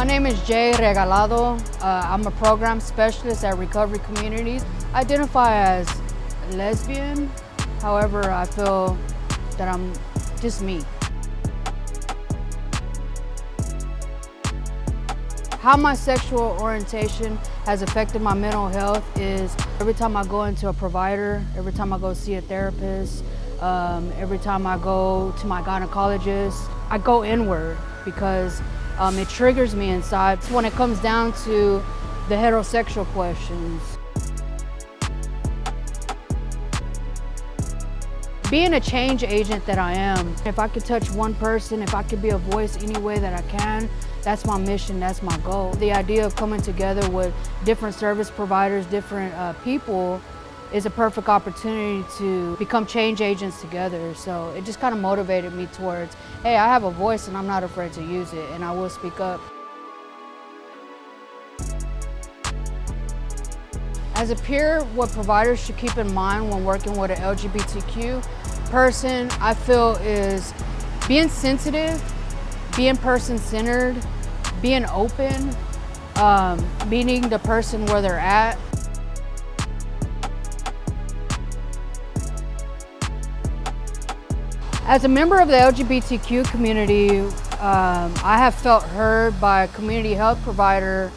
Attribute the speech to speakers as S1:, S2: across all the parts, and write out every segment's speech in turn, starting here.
S1: name is Jay Regalado. I'm a program specialist at Recovery Communities. I identify as lesbian, however, I feel that I'm just me. How my sexual orientation has affected my mental health is every time I go into a provider, every time I go see a therapist, every time I go to my gynecologist, I go inward because it triggers me inside. When it comes down to the heterosexual questions, being a change agent that I am, if I could touch one person, if I could be a voice any way that I can, that's my mission, that's my goal. The idea of coming together with different service providers, different people, is a perfect opportunity to become change agents together. So it just kind of motivated me towards, hey, I have a voice and I'm not afraid to use it, and I will speak up. As a peer, what providers should keep in mind when working with an LGBTQ person, I feel, is being sensitive, being person-centered, being open, meeting the person where they're at. As a member of the LGBTQ community, I have felt heard by a community health provider,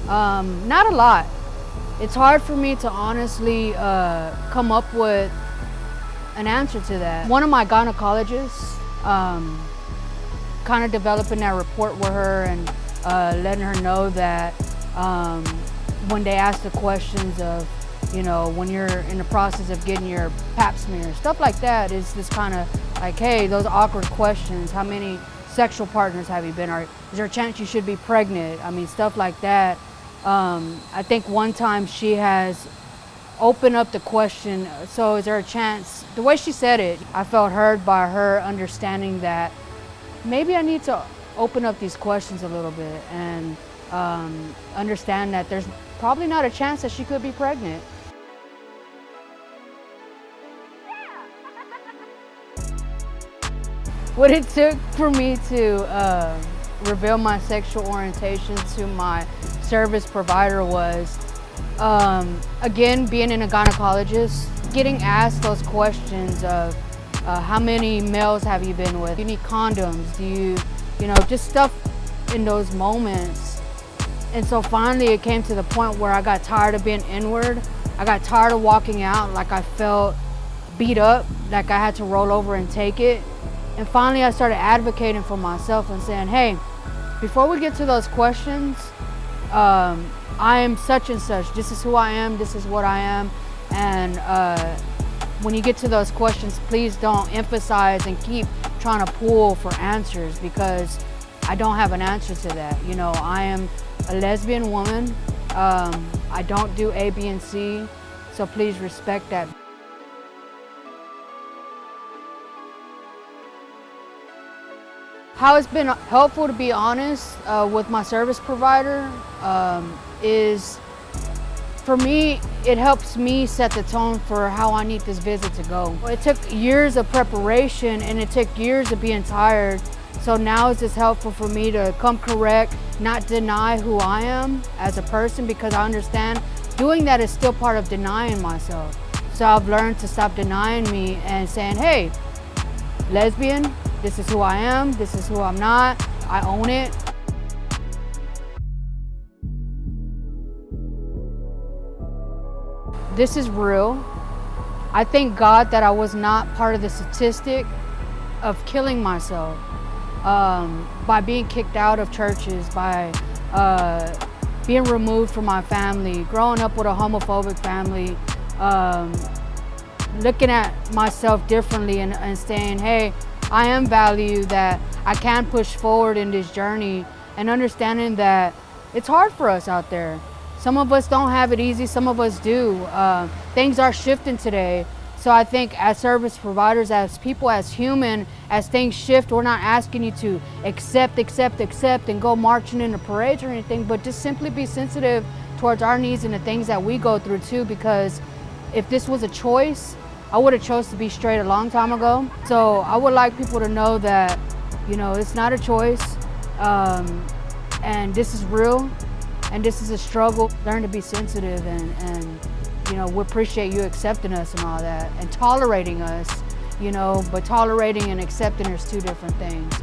S1: not a lot. It's hard for me to honestly come up with an answer to that. One of my gynecologists, kind of developing that rapport with her and letting her know that when they ask the questions of, you know, when you're in the process of getting your pap smear, stuff like that is just kind of like, hey, those awkward questions. How many sexual partners have you been? Or is there a chance you should be pregnant? I mean, stuff like that. I think one time she has opened up the question, so is there a chance? The way she said it, I felt heard by her understanding that maybe I need to open up these questions a little bit and understand that there's probably not a chance that she could be pregnant. What it took for me to reveal my sexual orientation to my service provider was, again, being in a gynecologist, getting asked those questions of how many males have you been with? Do you need condoms? Do you know, just stuff in those moments. And so finally it came to the point where I got tired of being inward. I got tired of walking out like I felt beat up, like I had to roll over and take it. And finally I started advocating for myself and saying, hey, before we get to those questions, I am such and such. This is who I am, this is what I am. And when you get to those questions, please don't emphasize and keep trying to pull for answers, because I don't have an answer to that. You know, I am a lesbian woman. I don't do A, B, and C, so please respect that. How it's been helpful to be honest with my service provider is, for me, it helps me set the tone for how I need this visit to go. It took years of preparation and it took years of being tired. So now it's just helpful for me to come correct, not deny who I am as a person, because I understand doing that is still part of denying myself. So I've learned to stop denying me and saying, hey, lesbian, this is who I am, this is who I'm not, I own it. This is real. I thank God that I was not part of the statistic of killing myself by being kicked out of churches, by being removed from my family, growing up with a homophobic family, looking at myself differently and saying, hey, I am valued, that I can push forward in this journey, and understanding that it's hard for us out there. Some of us don't have it easy, some of us do. Things are shifting today. So I think as service providers, as people, as human, as things shift, we're not asking you to accept, and go marching in the parades or anything, but just simply be sensitive towards our needs and the things that we go through too, because if this was a choice, I would have chose to be straight a long time ago. So I would like people to know that, you know, it's not a choice. And this is real, and this is a struggle. Learn to be sensitive, and you know, we appreciate you accepting us and all that, and tolerating us, you know, but tolerating and accepting is two different things.